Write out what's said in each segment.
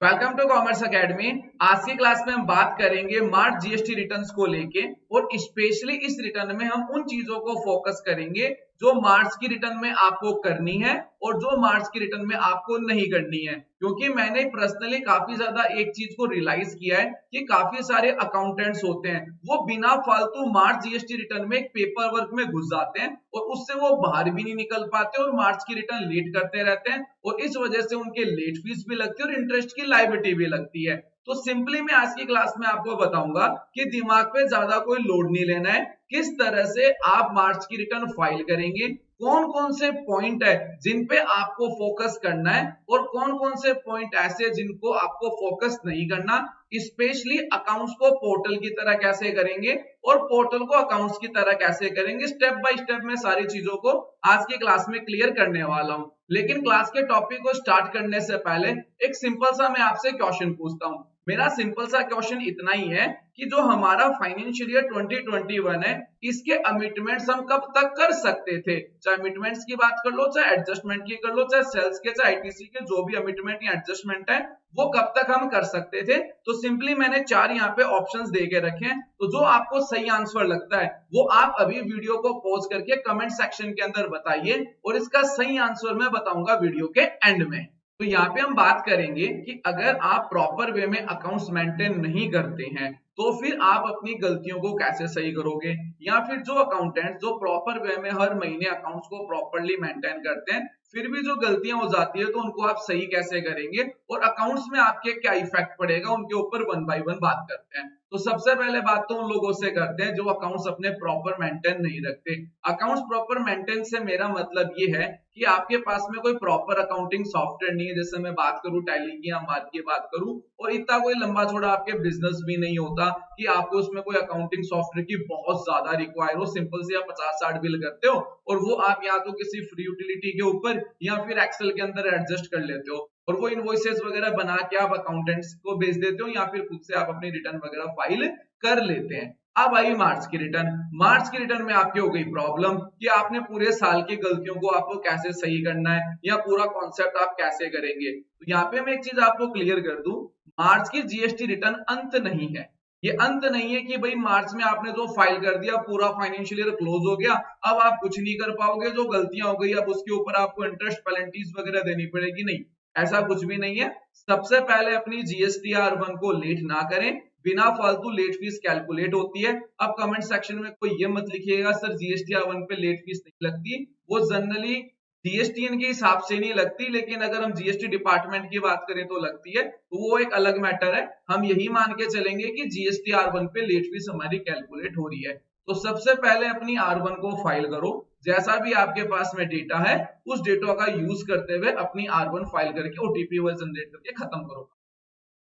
Welcome to commerce academy. आज की class में हम बात करेंगे मार्च जीएसटी रिटर्न्स को लेके और स्पेशली इस रिटर्न में हम उन चीजों को फोकस करेंगे जो मार्च की रिटर्न में आपको करनी है और जो मार्च की रिटर्न में आपको नहीं करनी है। क्योंकि मैंने पर्सनली काफी ज्यादा एक चीज को रियलाइज किया है कि काफी सारे अकाउंटेंट्स होते हैं वो बिना फालतू मार्च जीएसटी रिटर्न में एक पेपर वर्क में घुस जाते हैं और उससे वो बाहर भी नहीं निकल पाते और मार्च की रिटर्न लेट करते रहते हैं और इस वजह से उनके लेट फीस भी लगती है और इंटरेस्ट की लायबिलिटी भी लगती है। तो सिंपली मैं आज की क्लास में आपको बताऊंगा कि दिमाग पे ज्यादा कोई लोड नहीं लेना है, किस तरह से आप मार्च की रिटर्न फाइल करेंगे, कौन कौन से पॉइंट है जिन पे आपको फोकस करना है और कौन कौन से पॉइंट ऐसे जिनको आपको फोकस नहीं करना। स्पेशली अकाउंट्स को पोर्टल की तरह कैसे करेंगे और पोर्टल को अकाउंट्स की तरह कैसे करेंगे, स्टेप बाय स्टेप में सारी चीजों को आज की क्लास में क्लियर करने वाला हूं। लेकिन क्लास के टॉपिक को स्टार्ट करने से पहले एक सिंपल सा मैं आपसे क्वेश्चन पूछता हूं। मेरा सिंपल सा क्वेश्चन इतना ही है कि जो हमारा फाइनेंशियल ईयर 2021 है इसके अमिटमेंट्स हम कब तक कर सकते थे। चाहे अमिटमेंट्स की बात कर लो, चाहे एडजस्टमेंट की कर लो, चाहे सेल्स के, चाहे आईटीसी के, जो भी अमिटमेंट या एडजस्टमेंट है वो कब तक हम कर सकते थे। तो सिंपली मैंने चार यहाँ पे ऑप्शंस दे के रखे हैं, तो जो आपको सही आंसर लगता है वो आप अभी वीडियो को पॉज करके कमेंट सेक्शन के अंदर बताइए और इसका सही आंसर मैं बताऊंगा वीडियो के एंड में। तो यहाँ पे हम बात करेंगे कि अगर आप प्रॉपर वे में अकाउंट्स मेंटेन नहीं करते हैं तो फिर आप अपनी गलतियों को कैसे सही करोगे, या फिर जो अकाउंटेंट जो प्रॉपर वे में हर महीने अकाउंट्स को प्रॉपरली मेंटेन करते हैं फिर भी जो गलतियां हो जाती है तो उनको आप सही कैसे करेंगे और अकाउंट्स में आपके क्या इफेक्ट पड़ेगा, उनके ऊपर वन बाय वन बात करते हैं। तो सबसे पहले बात तो उन लोगों से करते हैं जो अकाउंट्स अपने प्रॉपर मेंटेन नहीं रखते। अकाउंट्स प्रॉपर मेंटेन से मेरा मतलब ये है कि आपके पास में कोई प्रॉपर अकाउंटिंग सॉफ्टवेयर नहीं है, जैसे मैं बात करूं टैली की या मार्क की बात करूं, और इतना कोई लंबा छोड़ा आपके बिजनेस भी नहीं होता कि आपको उसमें कोई अकाउंटिंग सॉफ्टवेयर की बहुत ज्यादा रिक्वायर हो। सिंपल से आप 50-60 बिल करते हो और वो आप या तो किसी फ्री यूटिलिटी के ऊपर या फिर एक्सेल के अंदर एडजस्ट कर लेते हो और वो इनवॉइसेस वगैरह बना के आप अकाउंटेंट्स को भेज देते हो या फिर खुद से आप अपनी रिटर्न वगैरह फाइल कर लेते हैं। अब आई मार्च की रिटर्न। मार्च की रिटर्न में आपकी हो गई प्रॉब्लम कि आपने पूरे साल की गलतियों को आपको कैसे सही करना है या पूरा कॉन्सेप्ट आप कैसे करेंगे। तो यहाँ पे मैं एक चीज आपको क्लियर कर दूं, मार्च की जीएसटी रिटर्न अंत नहीं है। ये अंत नहीं है कि भाई मार्च में आपने जो फाइल कर दिया पूरा फाइनेंशियल ईयर क्लोज हो गया, अब आप कुछ नहीं कर पाओगे, जो गलतियां हो गई अब उसके ऊपर आपको इंटरेस्ट पेनल्टीज वगैरह देनी पड़ेगी। नहीं, ऐसा कुछ भी नहीं है। सबसे पहले अपनी जीएसटीआर1 को लेट ना करें, बिना फालतू लेट फीस कैलकुलेट होती है। अब कमेंट सेक्शन में कोई ये मत लिखिएगा सर जीएसटीआर1 पे लेट फीस नहीं लगती, वो जनरली जीएसटीएन के हिसाब से नहीं लगती, लेकिन अगर हम जीएसटी डिपार्टमेंट की बात करें तो लगती है, तो वो एक अलग मैटर है। हम यही मान के चलेंगे कि जीएसटीआर1 पे लेट फीस हमारी कैलकुलेट हो रही है। तो सबसे पहले अपनी आर1 को फाइल करो, जैसा भी आपके पास में डेटा है उस डेटा का यूज करते हुए अपनी आर1 फाइल करके ओटीपी जनरेट करके खत्म करो।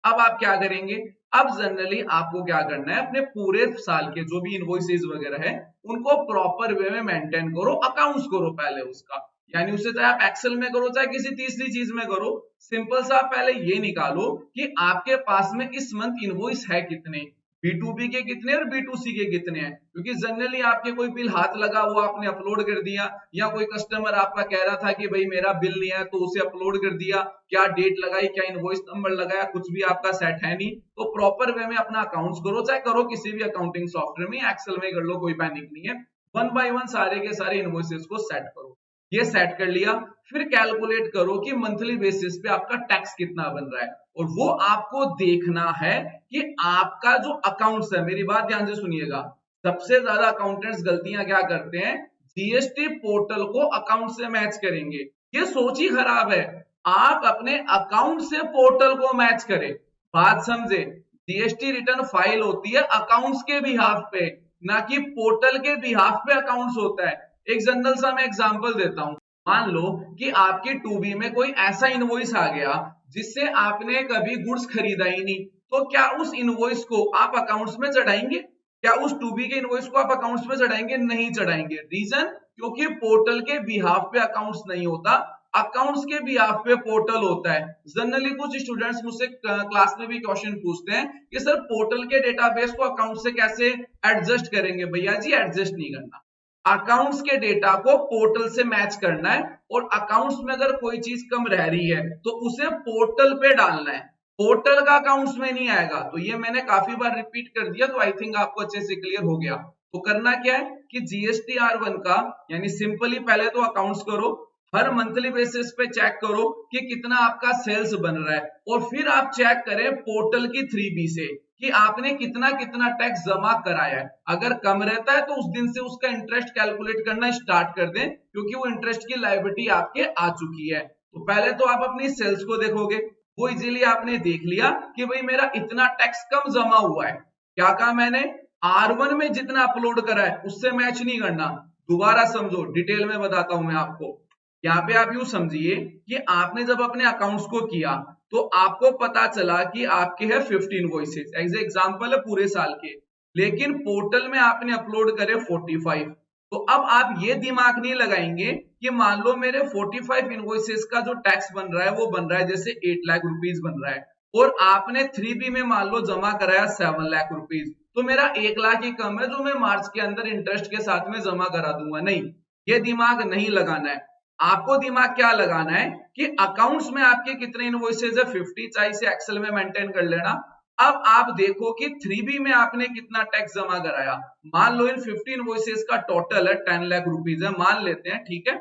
अब आप क्या करेंगे, अब जनरली आपको क्या करना है, अपने पूरे साल के जो भी इनवॉइसेस वगैरह है उनको प्रॉपर वे में मेंटेन करो, अकाउंट्स करो पहले उसका, यानी उसे चाहे आप एक्सेल में करो चाहे किसी तीसरी चीज में करो। सिंपल सा पहले ये निकालो कि आपके पास में इस मंथ इनवॉइस है कितने, B2B के कितने और B2C के कितने हैं। क्योंकि जनरली आपके कोई बिल हाथ लगा हुआ आपने अपलोड कर दिया, या कोई कस्टमर आपका कह रहा था कि भाई मेरा बिल नहीं है तो उसे अपलोड कर दिया, क्या डेट लगाई, क्या इनवॉइस नंबर लगाया, कुछ भी आपका सेट है नहीं। तो प्रॉपर वे में अपना अकाउंट्स करो, चाहे करो किसी भी अकाउंटिंग सॉफ्टवेयर में, एक्सेल में कर लो, कोई पैनिक नहीं है। वन बाय वन सारे के सारे इनवॉइसेस को सेट करो। ये सेट कर लिया, फिर कैलकुलेट करो कि मंथली बेसिस पे आपका टैक्स कितना बन रहा है, और वो आपको देखना है कि आपका जो अकाउंट्स है, मेरी बात ध्यान से सुनिएगा, सबसे ज्यादा अकाउंटेंट्स गलतियां क्या करते हैं, जीएसटी पोर्टल को अकाउंट से मैच करेंगे। ये सोच ही खराब है, आप अपने अकाउंट से पोर्टल को मैच करें। बात समझे, जीएसटी रिटर्न फाइल होती है अकाउंट्स के बिहाफ पे, ना कि पोर्टल के बिहाफ पे अकाउंट्स होता है। एक जनरल सा मैं एग्जांपल देता हूं, मान लो कि आपकी 2B में कोई ऐसा इनवॉइस आ गया जिससे आपने कभी गुड्स खरीदा ही नहीं, तो क्या उस इनवॉइस को आप अकाउंट्स में चढ़ाएंगे? क्या उस 2B के इनवॉइस को आप अकाउंट्स में चढ़ाएंगे? नहीं चढ़ाएंगे। रीजन, क्योंकि पोर्टल के बिहाफ पे अकाउंट्स नहीं होता, अकाउंट्स के बिहाफ पे पोर्टल होता है। जनरली कुछ स्टूडेंट्स मुझसे क्लास में भी क्वेश्चन पूछते हैं कि सर पोर्टल के डेटाबेस को अकाउंट से कैसे एडजस्ट करेंगे? भैया जी एडजस्ट नहीं करना, अकाउंट्स के डेटा को पोर्टल से मैच करना है, और अकाउंट्स में अगर कोई चीज कम रह रही है तो उसे पोर्टल पे डालना है। पोर्टल का अकाउंट्स में नहीं आएगा। तो ये मैंने काफी बार रिपीट कर दिया, तो आई थिंक आपको अच्छे से क्लियर हो गया। तो करना क्या है कि जीएसटी R1 का यानी सिंपली पहले तो अकाउंट्स करो, हर मंथली बेसिस पे चेक करो कि कितना आपका सेल्स बन रहा है, और फिर आप चेक करें पोर्टल की 3B से कि आपने कितना कितना टैक्स जमा कराया है। अगर कम रहता है तो उस दिन से उसका इंटरेस्ट कैलकुलेट करना स्टार्ट कर दें, क्योंकि वो इंटरेस्ट की लायबिलिटी आपके आ चुकी है। तो पहले तो आप अपनी सेल्स को देखोगे, वो इजीली आपने देख लिया कि भाई मेरा इतना टैक्स कम जमा हुआ है। क्या कहा मैंने, R1 में जितना अपलोड करा है उससे मैच नहीं करना। दोबारा समझो, डिटेल में बताता हूं मैं आपको। यहाँ पे आप यूं समझिए कि आपने जब अपने अकाउंट्स को किया तो आपको पता चला कि आपके है 15 इनवॉइसेस, एज एग्जांपल है पूरे साल के, लेकिन पोर्टल में आपने अपलोड करे 45। तो अब आप ये दिमाग नहीं लगाएंगे कि मान लो मेरे 45 इनवॉइसेस का जो टैक्स बन रहा है वो बन रहा है जैसे 8 लाख रुपीज बन रहा है, और आपने 3B में मान लो जमा कराया 7 लाख रुपीज, तो मेरा 1 लाख ही कम है जो मैं मार्च के अंदर इंटरेस्ट के साथ में जमा करा दूंगा। नहीं, ये दिमाग नहीं लगाना है। आपको दिमाग क्या लगाना है कि अकाउंट्स में आपके कितने इनवॉइसेस है 50, चाहे से एक्सेल में मेंटेन कर लेना। अब आप देखो कि 3B में आपने कितना टैक्स जमा कराया। मान लो इन 50 इनवॉइसेस का टोटल है 10 लाख रुपीज है, मान लेते हैं, ठीक है,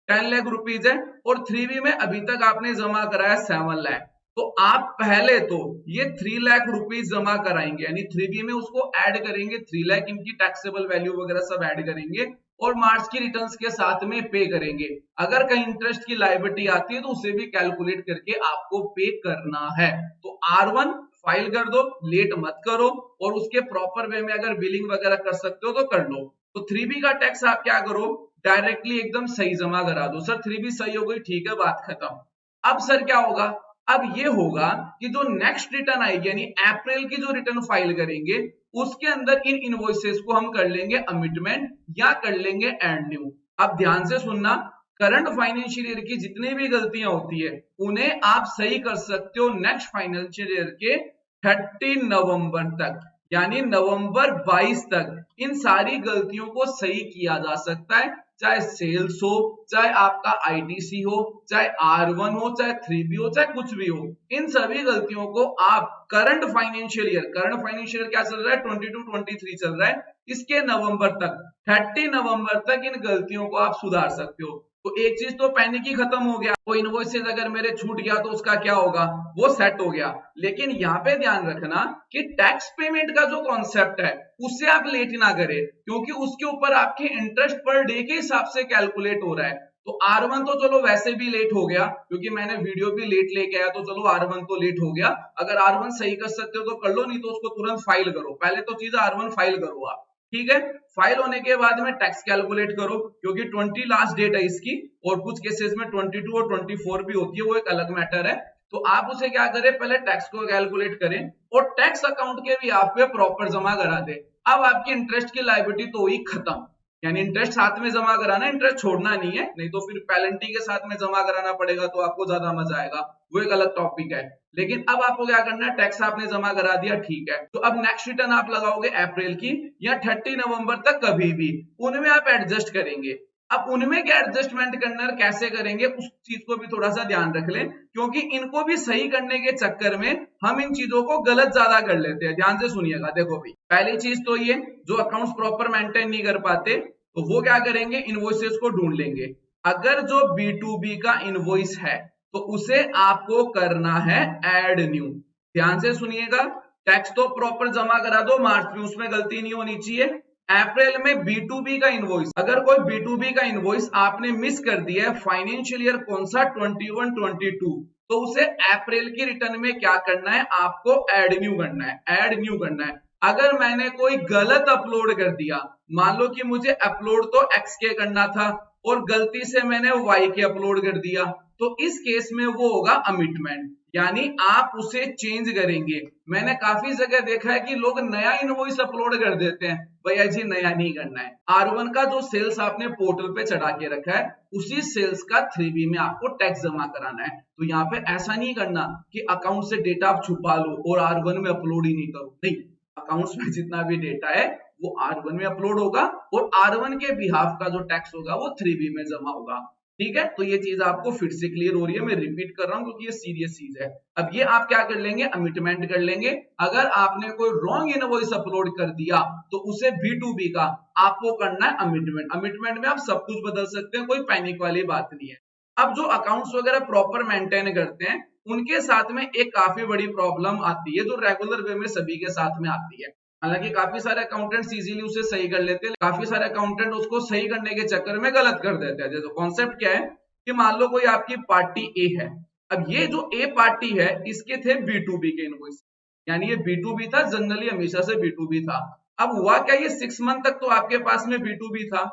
10 लाख रुपीज है, और 3B में अभी तक आपने जमा कराया 7 लाख। तो आप पहले तो ये 3 लाख रुपीज जमा कराएंगे, यानी 3B में उसको ऐड करेंगे, 3 लाख इनकी टैक्सेबल वैल्यू वगैरह सब ऐड करेंगे, और मार्च की रिटर्न्स के साथ में पे करेंगे। अगर कहीं इंटरेस्ट की लायबिलिटी आती है तो उसे भी कैलकुलेट करके आपको पे करना है। तो R1 फाइल कर दो, लेट मत करो, और उसके प्रॉपर वे में अगर बिलिंग वगैरह कर सकते हो तो कर लो। तो 3B का टैक्स आप क्या करो, डायरेक्टली एकदम सही जमा करा दो। सर 3B सही हो गई, ठीक है, बात खत्म। अब सर क्या होगा, अब ये होगा कि जो नेक्स्ट रिटर्न आएगी यानी अप्रैल की जो रिटर्न फाइल करेंगे उसके अंदर इन इनवॉइसेस को हम कर लेंगे अमिटमेंट या कर लेंगे एड न्यू। अब ध्यान से सुनना, करंट फाइनेंशियल ईयर की जितनी भी गलतियां होती है उन्हें आप सही कर सकते हो नेक्स्ट फाइनेंशियल ईयर के 30 नवंबर तक, यानी नवंबर 22 तक इन सारी गलतियों को सही किया जा सकता है। चाहे सेल्स हो, चाहे आपका आईटीसी हो, चाहे R1 हो, चाहे 3B हो, चाहे कुछ भी हो, इन सभी गलतियों को आप करंट फाइनेंशियल ईयर क्या चल रहा है 22-23 चल रहा है, इसके नवंबर तक 30 नवंबर तक इन गलतियों को आप सुधार सकते हो। तो एक चीज तो पैनिक ही खत्म हो गया, वो इनवॉइसेस अगर मेरे छूट गया तो उसका क्या होगा, वो सेट हो गया। लेकिन यहाँ पे ध्यान रखना कि टैक्स पेमेंट का जो कॉन्सेप्ट है उससे आप लेट ना करें, क्योंकि उसके ऊपर आपके इंटरेस्ट पर डे के हिसाब से कैलकुलेट हो रहा है। तो R1 तो चलो वैसे भी लेट हो गया, क्योंकि मैंने वीडियो भी लेट लेके आया, तो चलो R1 तो लेट हो गया। अगर R1 सही कर सकते हो तो कर लो, नहीं तो उसको तुरंत फाइल करो। पहले तो चीज R1 फाइल करो आप, ठीक है। फाइल होने के बाद में टैक्स कैलकुलेट करो, क्योंकि 20 लास्ट डेट है इसकी, और कुछ केसेस में 22 और 24 भी होती है, वो एक अलग मैटर है। तो आप उसे क्या करें, पहले टैक्स को कैलकुलेट करें और टैक्स अकाउंट के भी आप पे प्रॉपर जमा करा दे। अब आपकी इंटरेस्ट की लायबिलिटी तो हुई खत्म, यानी इंटरेस्ट साथ में जमा कराना, इंटरेस्ट छोड़ना नहीं है, नहीं तो फिर पेनल्टी के साथ में जमा कराना पड़ेगा तो आपको ज्यादा मजा आएगा, वो एक अलग टॉपिक है। लेकिन अब आपको क्या करना है, टैक्स आपने जमा करा दिया, ठीक है, तो अब नेक्स्ट रिटर्न आप लगाओगे अप्रैल की या 30 नवंबर तक कभी भी, उनमें आप एडजस्ट करेंगे। अब उनमें क्या एडजस्टमेंट करना है, कैसे करेंगे, उस चीज को भी थोड़ा सा ध्यान रख लें, क्योंकि इनको भी सही करने के चक्कर में हम इन चीजों को गलत ज्यादा कर लेते हैं। ध्यान से सुनिएगा, देखो भाई, पहली चीज तो ये, जो अकाउंट्स प्रॉपर मेंटेन नहीं कर पाते तो वो क्या करेंगे, इनवॉइसेस को ढूंढ लेंगे। अगर जो B2B का इनवॉइस है तो उसे आपको करना है ऐड न्यू। ध्यान से सुनिएगा, टैक्स तो प्रॉपर जमा करा दो मार्च में, उसमें गलती नहीं होनी चाहिए। अप्रैल में B2B का इनवॉइस, अगर कोई B2B का इनवॉइस आपने मिस कर दिया है, फाइनेंशियल ईयर कौन सा 21-22, तो उसे अप्रैल की रिटर्न में क्या करना है, आपको ऐड न्यू करना है, ऐड न्यू करना है। अगर मैंने कोई गलत अपलोड कर दिया, मान लो कि मुझे अपलोड तो एक्स के करना था और गलती से मैंने वाई के अपलोड कर दिया, तो इस केस में वो होगा अमिटमेंट, यानी आप उसे चेंज करेंगे। मैंने काफी जगह देखा है कि लोग नया इनवॉइस अपलोड कर देते हैं, भैया जी नया नहीं करना है। R1 का जो सेल्स आपने पोर्टल पे चढ़ा के रखा है उसी सेल्स का 3B में आपको टैक्स जमा कराना है। तो यहाँ पे ऐसा नहीं करना कि अकाउंट से डेटा आप छुपा लो और R1 में अपलोड ही नहीं करो, नहीं, अकाउंट्स में जितना भी डेटा है वो R1 में अपलोड होगा और R1 के बिहाफ का जो टैक्स होगा वो 3B में जमा होगा। ठीक है, तो ये चीज आपको फिर से क्लियर हो रही है, मैं रिपीट कर रहा हूं क्योंकि ये सीरियस चीज है। अब ये आप क्या कर लेंगे, अमिटमेंट कर लेंगे। अगर आपने कोई रॉन्ग इनवॉइस अपलोड कर दिया तो उसे B2B का आपको करना है अमिटमेंट। अमिटमेंट में आप सब कुछ बदल सकते हैं, कोई पैनिक वाली बात नहीं है। अब जो अकाउंट्स वगैरह प्रॉपर मेंटेन करते हैं उनके साथ में एक काफी बड़ी प्रॉब्लम आती है, जो रेगुलर वे में सभी के साथ में आती है। हालांकि काफी सारे अकाउंटेंट्स इजीली उसे सही कर लेते हैं, काफी सारे अकाउंटेंट उसको सही करने के चक्कर में गलत कर देते हैं। जैसे कॉन्सेप्ट क्या है कि मान लो कोई आपकी पार्टी ए है, अब ये जो ए पार्टी है इसके थे B2B के इनवॉइस, यानी ये B2B था, जनरली हमेशा से B2B था। अब हुआ क्या, ये 6 मंथ तक तो आपके पास में B2B था।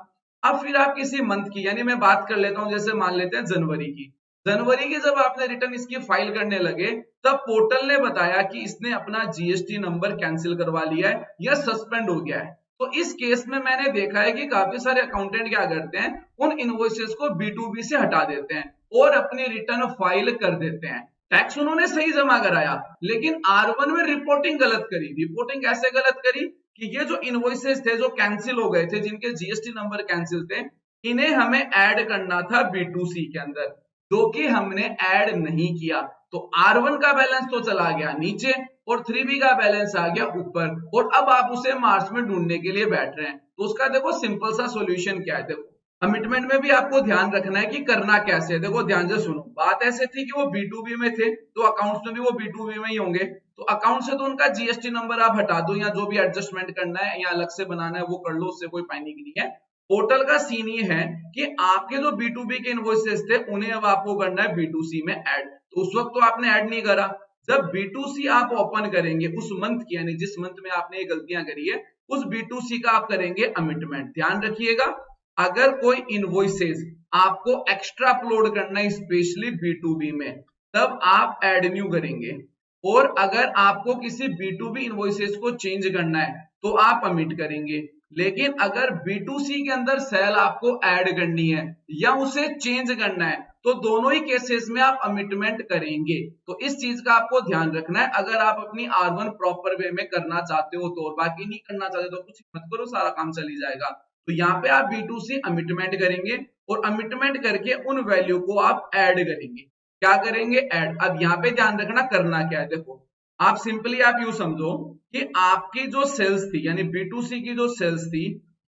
अब फिर आप किसी मंथ की, यानी मैं बात कर लेता हूं, जैसे मान लेते हैं जनवरी की, जनवरी की जब आपने रिटर्न इसकी फाइल करने लगे तब पोर्टल ने बताया कि इसने अपना जीएसटी नंबर कैंसिल करवा लिया है या सस्पेंड हो गया है। तो इस केस में मैंने देखा है कि काफी सारे अकाउंटेंट क्या करते हैं, उन इनवॉइसेस को B2B से हटा देते हैं और अपनी रिटर्न फाइल कर देते हैं। टैक्स उन्होंने सही जमा कराया लेकिन R1 में रिपोर्टिंग गलत करी। रिपोर्टिंग कैसे गलत करी कि ये जो इनवॉइसेस थे जो कैंसिल हो गए थे, जिनके जीएसटी नंबर कैंसिल थे, इन्हें हमें ऐड करना था B2C के अंदर, जो कि हमने ऐड नहीं किया। तो R1 का बैलेंस तो चला गया नीचे और 3B का बैलेंस आ गया ऊपर, और अब आप उसे मार्च में ढूंढने के लिए बैठ रहे हैं। तो उसका देखो सिंपल सा सॉल्यूशन क्या है। देखो कमिटमेंट में भी आपको ध्यान रखना है कि करना कैसे है। देखो ध्यान से सुनो, बात ऐसे थी कि वो B2B में थे तो अकाउंट्स में भी वो B2B में ही होंगे, तो अकाउंट से तो उनका जीएसटी नंबर आप हटा दो, या जो भी एडजस्टमेंट करना है या अलग से बनाना है वो कर लो, उससे कोई पैनिक नहीं है। पोर्टल का सीन ये है कि आपके जो B2B के इनवॉइसेस थे उन्हें अब आपको करना है B2C में ऐड। तो उस वक्त तो आपने ऐड नहीं करा, जब B2C आप ओपन करेंगे उस मंथ की, यानी जिस मंथ में आपने ये गलतियां करी है उस B2C का आप करेंगे अमिटमेंट। ध्यान रखिएगा, अगर कोई इनवॉइसेस आपको एक्स्ट्रा अपलोड करना है स्पेशली B2B में, तब आप ऐड न्यू करेंगे, और अगर आपको किसी B2B इनवॉइसेस को चेंज करना है तो आप अमिट करेंगे। लेकिन अगर B2C के अंदर सेल आपको ऐड करनी है या उसे चेंज करना है तो दोनों ही केसेस में आप अमिटमेंट करेंगे। तो इस चीज का आपको ध्यान रखना है अगर आप अपनी R1 प्रॉपर वे में करना चाहते हो तो, और बाकी नहीं करना चाहते तो कुछ मत करो, सारा काम चल ही जाएगा। तो यहाँ पे आप B2C अमिटमेंट करेंगे और अमिटमेंट करके उन वैल्यू को आप ऐड करेंगे। क्या करेंगे, ऐड। अब यहाँ पे ध्यान रखना करना क्या है। देखो आप सिंपली आप यूं समझो कि आपकी जो सेल्स थी, यानी B2C की जो सेल्स थी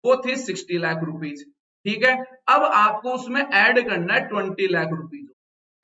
वो थी 60 लाख रुपीज, ठीक है। अब आपको उसमें ऐड करना है 20 लाख रुपीज।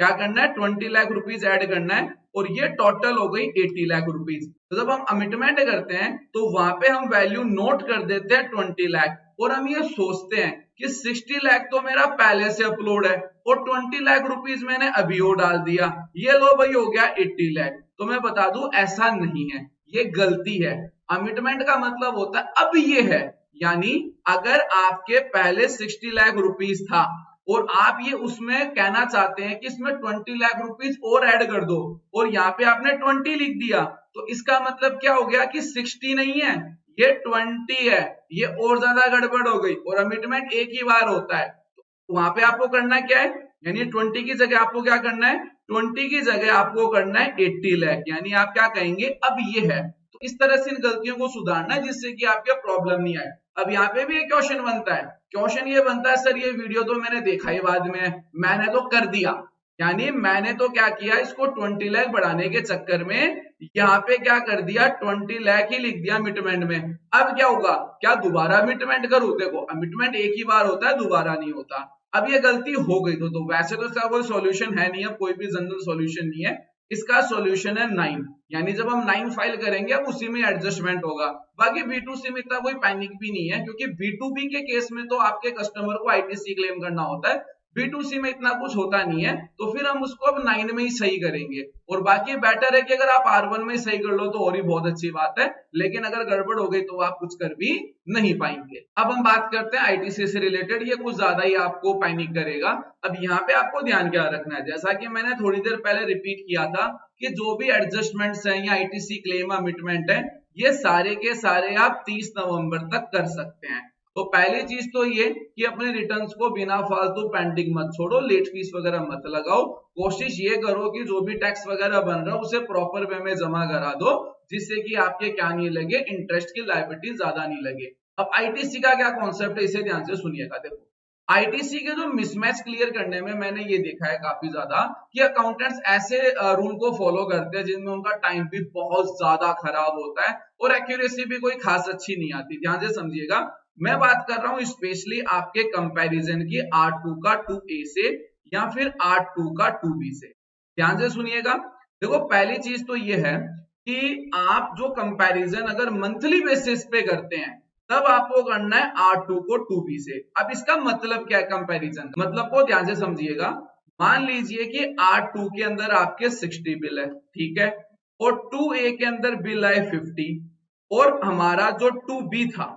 क्या करना है, 20 लाख रुपीज ऐड करना है, और ये टोटल हो गई 80 लाख रुपीज। तो जब हम अमिटमेंट करते हैं तो वहां पे हम वैल्यू नोट कर देते हैं 20 लाख, और हम ये सोचते हैं कि 60 लाख तो मेरा पहले से अपलोड है और 20 लाख रुपीज मैंने अभी वो डाल दिया, ये लो भाई हो गया 80 लाख। तो मैं बता दूं ऐसा नहीं है, ये गलती है। अमिटमेंट का मतलब होता है अब ये है, यानी अगर आपके पहले 60 लाख रुपीज था और आप ये उसमें कहना चाहते हैं कि इसमें 20 लाख रुपीज और ऐड कर दो, और यहाँ पे आपने 20 लिख दिया, तो इसका मतलब क्या हो गया कि 60 नहीं है ये 20 है, ये और ज्यादा गड़बड़ हो गई। और अमिटमेंट एक ही बार होता है, तो वहां पे आपको करना क्या है, यानी 20 की जगह आपको क्या करना है, 20 की जगह आपको करना है 80 लाख, यानी आप क्या कहेंगे अब ये है। तो इस तरह से इन गलतियों को सुधारना है जिससे कि आपके प्रॉब्लम नहीं आए। अब यहाँ पे भी एक क्वेश्चन बनता है, क्वेश्चन ये बनता है सर ये वीडियो तो मैंने देखा ही बाद में, मैंने तो कर दिया, यानी मैंने तो क्या किया, इसको 20 लाख बढ़ाने के चक्कर में यहाँ पे क्या कर दिया, 20 लाख ही लिख दिया अमिटमेंट में। अब क्या होगा, क्या दोबारा अमिटमेंट करूं? देखो अमिटमेंट एक ही बार होता है, दोबारा नहीं होता। अब ये गलती हो गई तो वैसे तो इसका कोई सॉल्यूशन है नहीं, अब कोई भी जनरल सॉल्यूशन नहीं है। इसका सॉल्यूशन है 9, यानी जब हम 9 फाइल करेंगे अब उसी में एडजस्टमेंट होगा। बाकी B2C में इतना कोई पैनिक भी नहीं है, क्योंकि B2B के केस में तो आपके कस्टमर को ITC क्लेम करना होता है, B2C में इतना कुछ होता नहीं है। तो फिर हम उसको अब 9 में ही सही करेंगे, और बाकी बेटर है कि अगर आप R1 में ही सही कर लो तो और ही बहुत अच्छी बात है, लेकिन अगर गड़बड़ हो गई तो आप कुछ कर भी नहीं पाएंगे। अब हम बात करते हैं ITC से रिलेटेड, ये कुछ ज्यादा ही आपको पैनिक करेगा। अब यहाँ पे आपको ध्यान क्या रखना है, जैसा कि मैंने थोड़ी देर पहले रिपीट किया था कि जो भी एडजस्टमेंट्स हैं या ITC क्लेम अमिटमेंट है, ये सारे के सारे आप 30 नवंबर तक कर सकते हैं। तो पहली चीज तो ये कि अपने रिटर्न्स को बिना फालतू पेंडिंग मत छोड़ो, लेट फीस वगैरह मत लगाओ। कोशिश ये करो कि जो भी टैक्स वगैरह बन रहा है उसे प्रॉपर वे में जमा करा दो, जिससे कि आपके क्या नहीं लगे, इंटरेस्ट की लायबिलिटी ज्यादा नहीं लगे। अब ITC का क्या कॉन्सेप्ट है इसे ध्यान से सुनिएगा। देखो आईटीसी के जो मिसमैच क्लियर करने में मैंने ये देखा है काफी ज्यादा कि अकाउंटेंट्स ऐसे रूल को फॉलो करते हैं जिनमें उनका टाइम भी बहुत ज्यादा खराब होता है और एक्यूरेसी भी कोई खास अच्छी नहीं आती। ध्यान से समझिएगा, मैं बात कर रहा हूं स्पेशली आपके कंपैरिजन की R2 का 2A से या फिर R2 का 2B से। ध्यान से सुनिएगा, देखो पहली चीज तो ये है कि आप जो कंपैरिजन अगर मंथली बेसिस पे करते हैं तब आपको करना है R2 को 2B से। अब इसका मतलब क्या है कंपैरिजन, मतलब को ध्यान से समझिएगा। मान लीजिए कि R2 के अंदर आपके 60 बिल है, ठीक है, और 2A के अंदर बिल है 50 और हमारा जो 2B था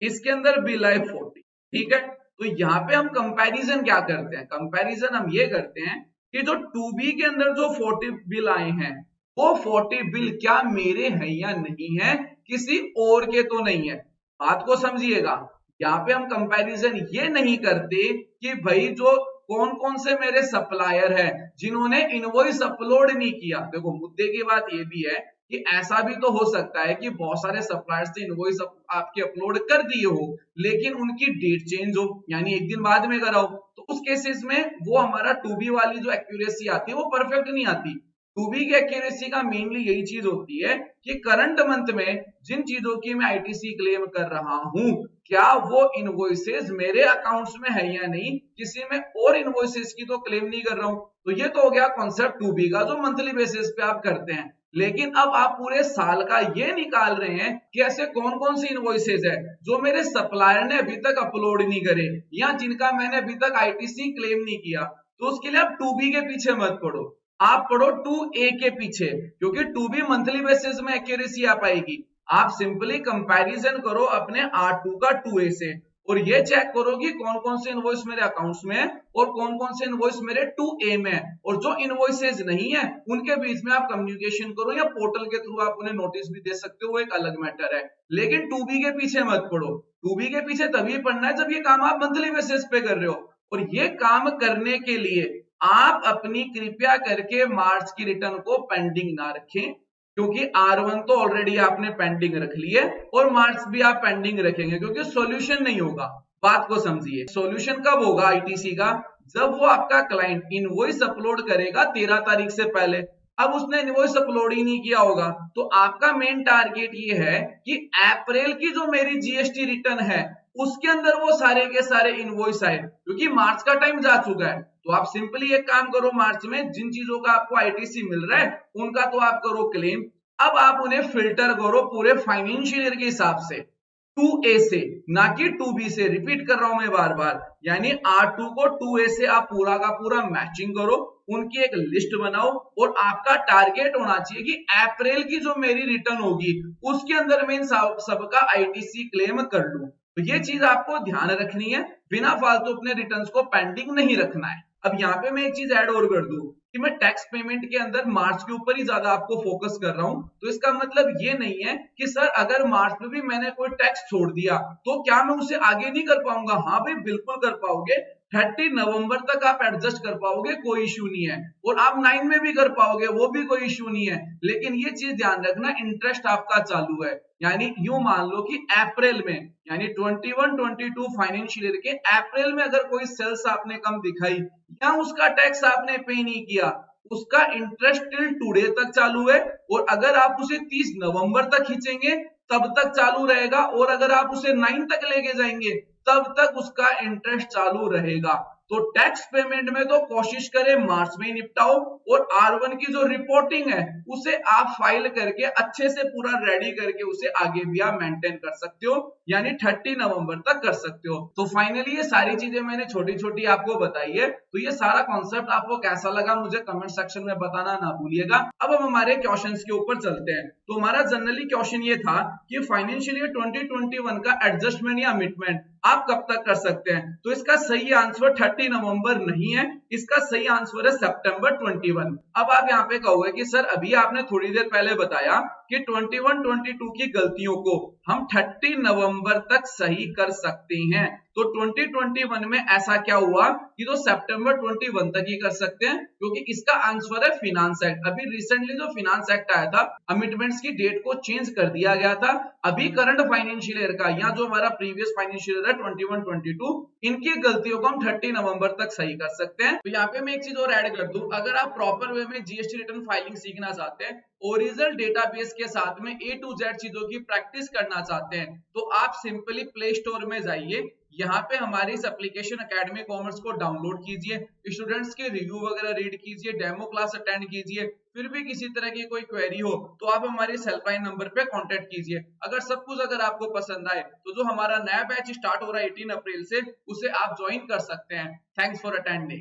इसके अंदर बिल है 40, ठीक है। तो यहाँ पे हम कंपैरिजन क्या करते हैं, कंपैरिजन हम ये करते हैं कि जो 2B के अंदर जो 40 बिल आए हैं वो 40 बिल क्या मेरे हैं या नहीं है, किसी और के तो नहीं है। बात को समझिएगा, यहाँ पे हम कंपैरिजन ये नहीं करते कि भाई जो कौन कौन से मेरे सप्लायर है जिन्होंने इनवॉइस अपलोड नहीं किया। देखो मुद्दे की बात ये भी है कि ऐसा भी तो हो सकता है कि बहुत सारे सप्लायर्स ने इनवॉइस आपके अपलोड कर दिए हो लेकिन उनकी डेट चेंज हो, यानी एक दिन बाद में कराओ, तो उस केसेस में वो हमारा 2B वाली जो एक्यूरेसी आती है वो परफेक्ट नहीं आती। 2B की एक्यूरेसी का मेनली यही चीज होती है कि करंट मंथ में जिन चीजों की मैं आईटीसी क्लेम कर रहा हूं क्या वो इनवॉइसेस मेरे अकाउंट्स में है या नहीं, किसी में और इनवॉइसेस की तो क्लेम नहीं कर रहा हूं। तो ये तो हो गया कॉन्सेप्ट 2B का जो मंथली बेसिस पे आप करते हैं। लेकिन अब आप पूरे साल का ये निकाल रहे हैं कि ऐसे कौन कौन सी इनवॉइसेस है जो मेरे सप्लायर ने अभी तक अपलोड नहीं करे या जिनका मैंने अभी तक आईटीसी क्लेम नहीं किया। तो उसके लिए आप 2B के पीछे मत पड़ो, आप पढ़ो 2A के पीछे, क्योंकि 2B मंथली बेसिस में एक्यूरेसी आ पाएगी। आप सिंपली कंपैरिजन करो अपने R2 का 2A से और ये चेक करो कि कौन कौन से इनवॉइस मेरे अकाउंट्स में है और कौन कौन से इनवॉइस मेरे 2A में है, और जो इनवॉइसेस नहीं है उनके बीच में आप कम्युनिकेशन करो या पोर्टल के थ्रू आप उन्हें नोटिस भी दे सकते हो, वो एक अलग मैटर है। लेकिन 2B के पीछे मत पड़ो। 2B के पीछे तभी पढ़ना है जब ये काम आप मंथली बेसिस पे कर रहे हो, और ये काम करने के लिए आप अपनी कृपया करके मार्च की रिटर्न को पेंडिंग ना रखें, क्योंकि R1 तो ऑलरेडी आपने पेंडिंग रख ली है और मार्च भी आप पेंडिंग रखेंगे क्योंकि सॉल्यूशन नहीं होगा। बात को समझिए, सॉल्यूशन कब होगा आईटीसी का, जब वो आपका क्लाइंट इनवॉइस अपलोड करेगा 13 तारीख से पहले। अब उसने इनवॉइस अपलोड ही नहीं किया होगा तो आपका मेन टारगेट ये है कि अप्रैल की जो मेरी जीएसटी रिटर्न है उसके अंदर वो सारे के सारे इनवॉइस आए, क्योंकि मार्च का टाइम जा चुका है। तो आप सिंपली एक काम करो, मार्च में जिन चीजों का आपको आईटीसी मिल रहा है उनका तो आप करो क्लेम। अब आप उन्हें फिल्टर करो पूरे फाइनेंशियल ईयर के हिसाब से 2A से, ना कि 2B से। रिपीट कर रहा हूं मैं बार बार, यानी R2 को 2A से आप पूरा का पूरा मैचिंग करो, उनकी एक लिस्ट बनाओ और आपका टारगेट होना चाहिए कि अप्रैल की जो मेरी रिटर्न होगी उसके अंदर मैं इन सबका आईटीसी क्लेम कर लूं। तो ये चीज आपको ध्यान रखनी है, बिना फालतू अपने रिटर्न्स को पेंडिंग नहीं रखना है। अब यहाँ पे मैं एक चीज ऐड और कर दूं कि मैं टैक्स पेमेंट के अंदर मार्च के ऊपर ही ज्यादा आपको फोकस कर रहा हूं, तो इसका मतलब ये नहीं है कि सर अगर मार्च में भी मैंने कोई टैक्स छोड़ दिया तो क्या मैं उसे आगे नहीं कर पाऊंगा। हाँ भाई बिल्कुल कर पाओगे, 30 नवंबर तक आप एडजस्ट कर पाओगे, कोई इश्यू नहीं है, और आप 9 में भी कर पाओगे, वो भी कोई इश्यू नहीं है। लेकिन ये चीज ध्यान रखना, इंटरेस्ट आपका चालू है, यानी यूं मान लो कि अप्रैल में यानी 21-22 फाइनेंशियल ईयर के अप्रैल में अगर कोई सेल्स आपने कम दिखाई या उसका टैक्स आपने पे नहीं किया, उसका इंटरेस्ट टिल टुडे तक चालू है, और अगर आप उसे 30 नवंबर तक खींचेंगे तब तक चालू रहेगा, और अगर आप उसे 9 तक लेके जाएंगे तब तक उसका इंटरेस्ट चालू रहेगा। तो टैक्स पेमेंट में तो कोशिश करें मार्च में ही निपटाओ, और R1 की जो रिपोर्टिंग है उसे आप फाइल करके अच्छे से पूरा रेडी करके उसे आगे भी आप मेंटेन कर सकते हो, यानी 30 नवंबर तक कर सकते हो। तो फाइनली ये सारी चीजें मैंने छोटी छोटी आपको बताई है, तो ये सारा कॉन्सेप्ट आपको कैसा लगा मुझे कमेंट सेक्शन में बताना ना भूलिएगा। अब हम हमारे क्वेश्चंस के ऊपर चलते हैं। तो हमारा जनरली क्वेश्चन ये था कि फाइनेंशियल ईयर 2021 का एडजस्टमेंट या मिटमेंट आप कब तक कर सकते हैं, तो इसका सही आंसर 30 नवंबर नहीं है, इसका सही आंसर है सितंबर 21। अब आप यहाँ पे कहोगे कि सर अभी आपने थोड़ी देर पहले बताया कि 21-22 की गलतियों को हम 30 नवंबर तक सही कर सकते हैं, तो 2021 में ऐसा क्या हुआ कि तो सितंबर 21 तक ही कर सकते हैं, क्योंकि इसका आंसर है फिनांस एक्ट। अभी रिसेंटली जो फिनांस एक्ट आया था, अमिटमेंट्स की डेट को चेंज कर दिया गया था। अभी करंट फाइनेंशियल ईयर का या जो हमारा प्रीवियस फाइनेंशियल ईयर है 21-22, इनकी गलतियों को हम 30 नवंबर तक सही कर सकते हैं। तो यहाँ पे मैं एक चीज और ऐड कर दूं, अगर आप प्रॉपर वे में जीएसटी रिटर्न फाइलिंग सीखना चाहते हैं, ओरिजिनल डेटाबेस के साथ में A to Z चीजों की प्रैक्टिस करना चाहते हैं, तो आप सिंपली प्ले स्टोर में जाइए, यहाँ पे हमारी इस एप्लीकेशन एकेडमी कॉमर्स को डाउनलोड कीजिए, स्टूडेंट्स के रिव्यू वगैरह रीड कीजिए, डेमो क्लास अटेंड कीजिए, फिर भी किसी तरह की कोई क्वेरी हो तो आप हमारे हेल्पलाइन नंबर पे कांटेक्ट कीजिए। अगर सब कुछ अगर आपको पसंद आए तो जो हमारा नया बैच स्टार्ट हो रहा है 18 अप्रैल से, उसे आप ज्वाइन कर सकते हैं। Thanks for attending.